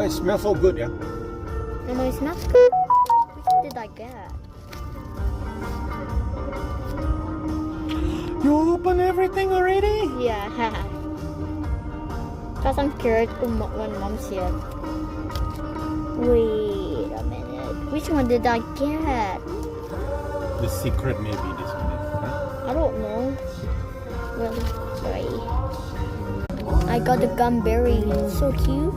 it smells so good, yeah. No, it smells good. Which one did I get? You open everything already? Yeah. Because I'm curious to when mom's here. Wait a minute. Which one did I get? The secret maybe this one is, huh? I don't know. Well, sorry. I got the gumberry. So cute.